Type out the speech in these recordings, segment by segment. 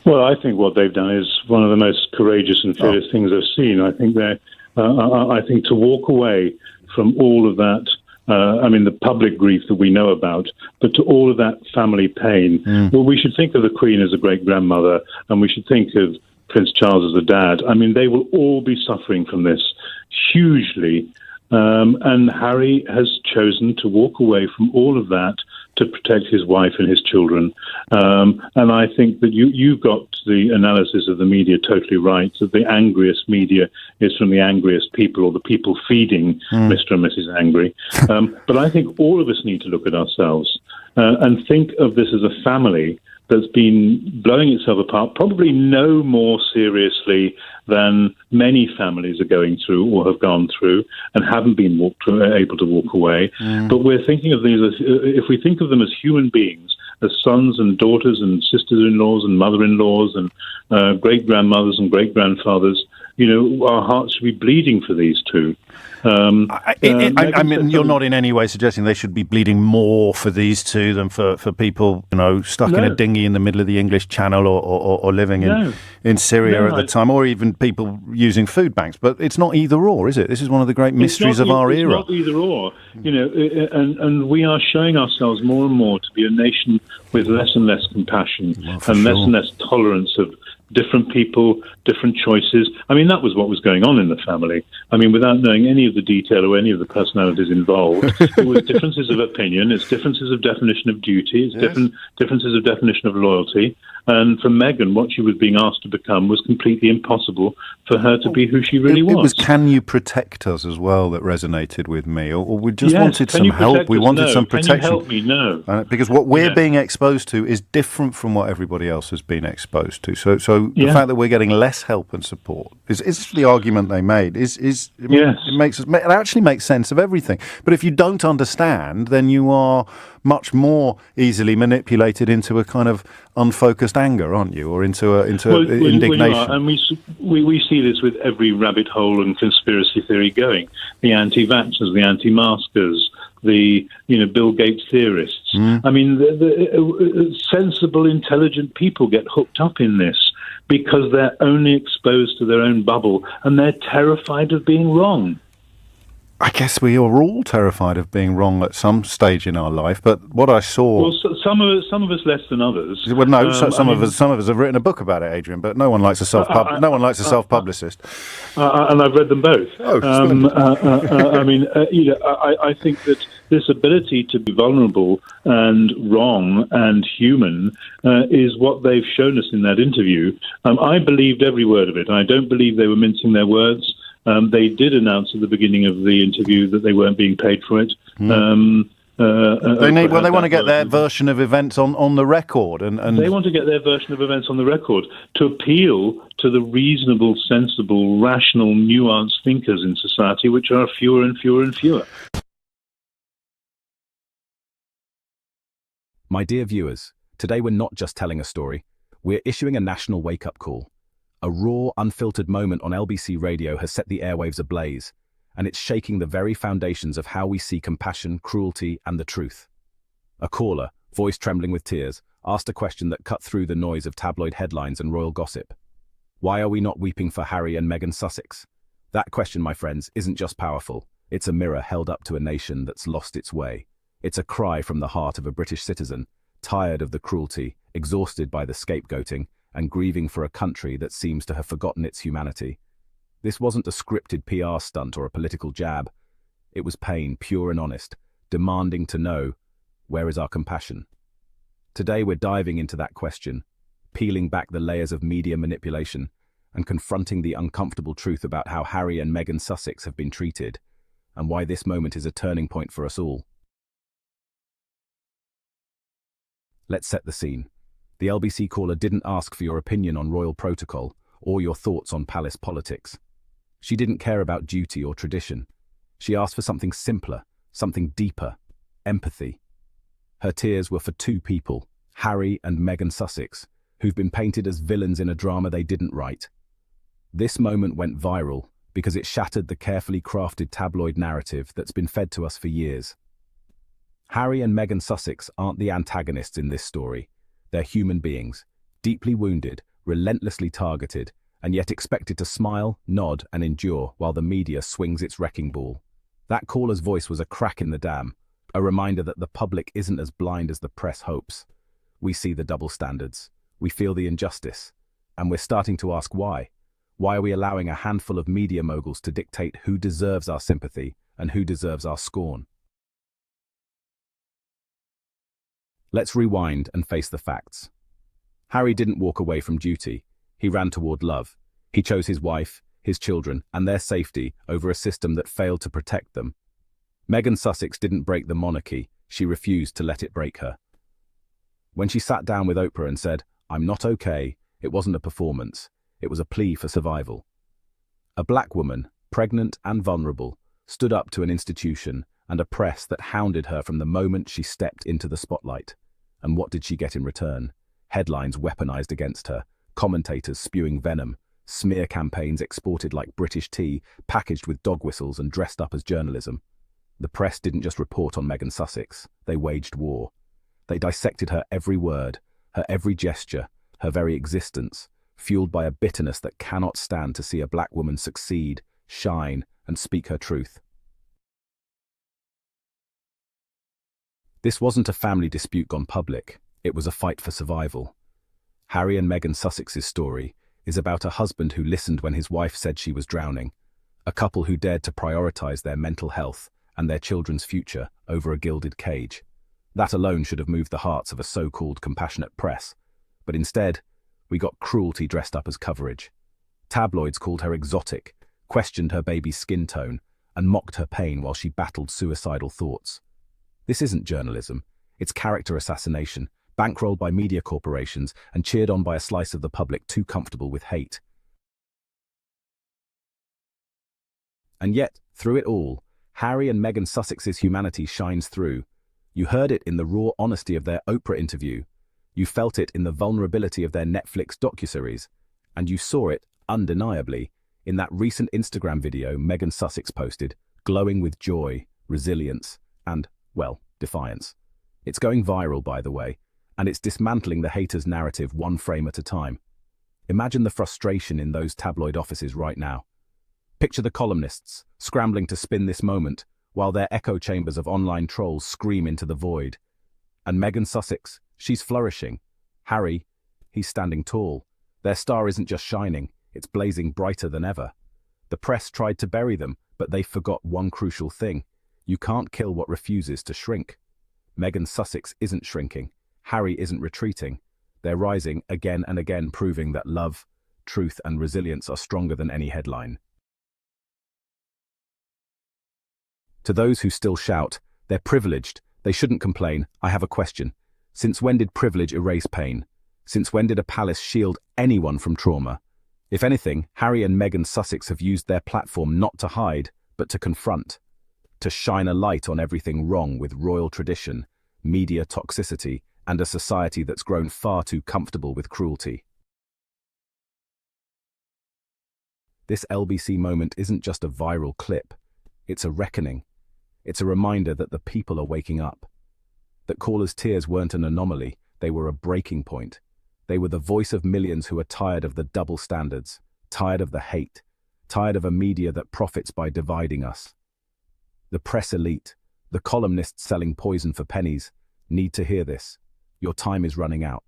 Well, I think what they've done is one of the most courageous and fearless things I've seen. I think I think to walk away from all of that, the public grief that we know about, but to all of that family pain. Well, we should think of the Queen as a great-grandmother, and we should think of Prince Charles as a dad. I mean, they will all be suffering from this hugely. And Harry has chosen to walk away from all of that to protect his wife and his children. And I think that you've got the analysis of the media totally right, that the angriest media is from the angriest people, or the people feeding Mr. and Mrs. Angry. But I think all of us need to look at ourselves and think of this as a family that's been blowing itself apart, probably no more seriously than many families are going through or have gone through and haven't been able to walk away. But we're thinking of these, if we think of them as human beings, as sons and daughters and sisters-in-laws and mother-in-laws and great-grandmothers and great-grandfathers, our hearts should be bleeding for these two. I mean, you're not in any way suggesting they should be bleeding more for these two than for people, stuck in a dinghy in the middle of the English Channel or living in Syria at the time, or even people using food banks. But it's not either or, is it? This is one of the great mysteries of our era. It's not either or, and we are showing ourselves more and more to be a nation with less and less compassion less and less tolerance of different people, different choices. I mean, that was what was going on in the family. I mean, without knowing any of the detail or any of the personalities involved, it was differences of opinion, it's differences of definition of duty, it's differences of definition of loyalty. And for Meghan, what she was being asked to become was completely impossible for her to be who she really was. It was "Can you protect us" as well that resonated with me, or we just wanted some help. We wanted some protection. Can you help me? No. Because what we're being exposed to is different from what everybody else has been exposed to. So the fact that we're getting less help and support is the argument they made. It actually makes sense of everything. But if you don't understand, then you are much more easily manipulated into a kind of unfocused anger, aren't you, or into indignation? Well, and we see this with every rabbit hole and conspiracy theory going. The anti-vaxxers, the anti-maskers, the Bill Gates theorists. I mean, the sensible, intelligent people get hooked up in this because they're only exposed to their own bubble and they're terrified of being wrong. I guess we are all terrified of being wrong at some stage in our life, but what I saw... Well, some of us less than others. Well, no, some of us have written a book about it, Adrian, but no one likes a self-publicist. And I've read them both. I think that this ability to be vulnerable and wrong and human is what they've shown us in that interview. I believed every word of it. I don't believe they were mincing their words. They did announce at the beginning of the interview that they weren't being paid for it. They want to get their version of events on the record, and they want to get their version of events on the record to appeal to the reasonable, sensible, rational, nuanced thinkers in society, which are fewer and fewer and fewer. My dear viewers, today we're not just telling a story, we're issuing a national wake-up call. A raw, unfiltered moment on LBC radio has set the airwaves ablaze, and it's shaking the very foundations of how we see compassion, cruelty, and the truth. A caller, voice trembling with tears, asked a question that cut through the noise of tabloid headlines and royal gossip. Why are we not weeping for Harry and Meghan Sussex? That question, my friends, isn't just powerful. It's a mirror held up to a nation that's lost its way. It's a cry from the heart of a British citizen, tired of the cruelty, exhausted by the scapegoating, and grieving for a country that seems to have forgotten its humanity. This wasn't a scripted PR stunt or a political jab. It was pain, pure and honest, demanding to know, where is our compassion? Today we're diving into that question, peeling back the layers of media manipulation and confronting the uncomfortable truth about how Harry and Meghan Sussex have been treated, and why this moment is a turning point for us all. Let's set the scene. The LBC caller didn't ask for your opinion on royal protocol or your thoughts on palace politics. She didn't care about duty or tradition. She asked for something simpler, something deeper, empathy. Her tears were for two people, Harry and Meghan Sussex, who've been painted as villains in a drama they didn't write. This moment went viral because it shattered the carefully crafted tabloid narrative that's been fed to us for years. Harry and Meghan Sussex aren't the antagonists in this story. They're human beings, deeply wounded, relentlessly targeted, and yet expected to smile, nod, and endure while the media swings its wrecking ball. That caller's voice was a crack in the dam, a reminder that the public isn't as blind as the press hopes. We see the double standards, we feel the injustice, and we're starting to ask why. Why are we allowing a handful of media moguls to dictate who deserves our sympathy and who deserves our scorn? Let's rewind and face the facts. Harry didn't walk away from duty. He ran toward love. He chose his wife, his children, and their safety over a system that failed to protect them. Meghan Sussex didn't break the monarchy. She refused to let it break her. When she sat down with Oprah and said, "I'm not okay," it wasn't a performance. It was a plea for survival. A black woman, pregnant and vulnerable, stood up to an institution and a press that hounded her from the moment she stepped into the spotlight. And what did she get in return? Headlines weaponized against her, commentators spewing venom, smear campaigns exported like British tea, packaged with dog whistles and dressed up as journalism. The press didn't just report on Meghan Sussex, they waged war. They dissected her every word, her every gesture, her very existence, fueled by a bitterness that cannot stand to see a black woman succeed, shine, and speak her truth. This wasn't a family dispute gone public, it was a fight for survival. Harry and Meghan Sussex's story is about a husband who listened when his wife said she was drowning, a couple who dared to prioritize their mental health and their children's future over a gilded cage. That alone should have moved the hearts of a so-called compassionate press, but instead, we got cruelty dressed up as coverage. Tabloids called her exotic, questioned her baby's skin tone, and mocked her pain while she battled suicidal thoughts. This isn't journalism, it's character assassination, bankrolled by media corporations and cheered on by a slice of the public too comfortable with hate. And yet, through it all, Harry and Meghan Sussex's humanity shines through. You heard it in the raw honesty of their Oprah interview. You felt it in the vulnerability of their Netflix docuseries. And you saw it, undeniably, in that recent Instagram video Meghan Sussex posted, glowing with joy, resilience, and, well, defiance. It's going viral, by the way, and it's dismantling the haters' narrative one frame at a time. Imagine the frustration in those tabloid offices right now. Picture the columnists scrambling to spin this moment while their echo chambers of online trolls scream into the void. And Meghan Sussex, she's flourishing. Harry, he's standing tall. Their star isn't just shining, it's blazing brighter than ever. The press tried to bury them, but they forgot one crucial thing. You can't kill what refuses to shrink. Meghan Sussex isn't shrinking. Harry isn't retreating. They're rising again and again, proving that love, truth, and resilience are stronger than any headline. To those who still shout, they're privileged, they shouldn't complain, I have a question. Since when did privilege erase pain? Since when did a palace shield anyone from trauma? If anything, Harry and Meghan Sussex have used their platform not to hide, but to confront. To shine a light on everything wrong with royal tradition, media toxicity, and a society that's grown far too comfortable with cruelty. This LBC moment isn't just a viral clip, it's a reckoning. It's a reminder that the people are waking up. That callers' tears weren't an anomaly, they were a breaking point. They were the voice of millions who are tired of the double standards, tired of the hate, tired of a media that profits by dividing us. The press elite, the columnists selling poison for pennies, need to hear this. Your time is running out.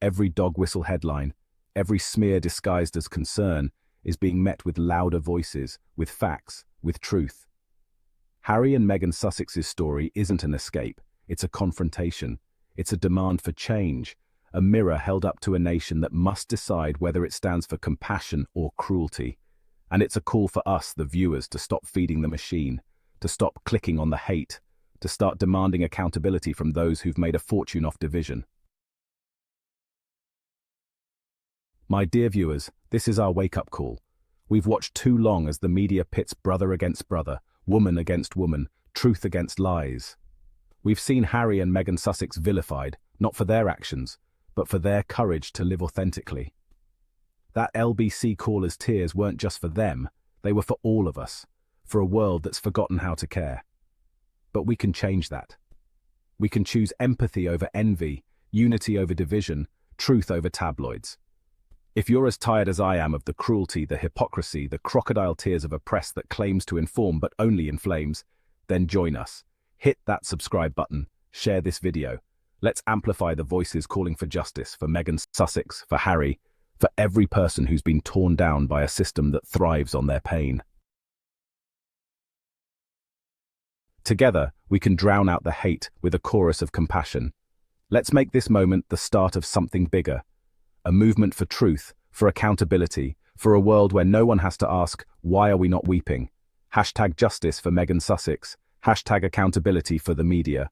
Every dog whistle headline, every smear disguised as concern, is being met with louder voices, with facts, with truth. Harry and Meghan Sussex's story isn't an escape, it's a confrontation. It's a demand for change, a mirror held up to a nation that must decide whether it stands for compassion or cruelty. And it's a call for us, the viewers, to stop feeding the machine, to stop clicking on the hate, to start demanding accountability from those who've made a fortune off division. My dear viewers, this is our wake-up call. We've watched too long as the media pits brother against brother, woman against woman, truth against lies. We've seen Harry and Meghan Sussex vilified, not for their actions, but for their courage to live authentically. That LBC caller's tears weren't just for them, they were for all of us, for a world that's forgotten how to care. But we can change that. We can choose empathy over envy, unity over division, truth over tabloids. If you're as tired as I am of the cruelty, the hypocrisy, the crocodile tears of a press that claims to inform but only inflames, then join us. Hit that subscribe button, share this video. Let's amplify the voices calling for justice, for Meghan Sussex, for Harry, for every person who's been torn down by a system that thrives on their pain. Together, we can drown out the hate with a chorus of compassion. Let's make this moment the start of something bigger. A movement for truth, for accountability, for a world where no one has to ask, why are we not weeping? #justice for Meghan Sussex. #accountability for the media.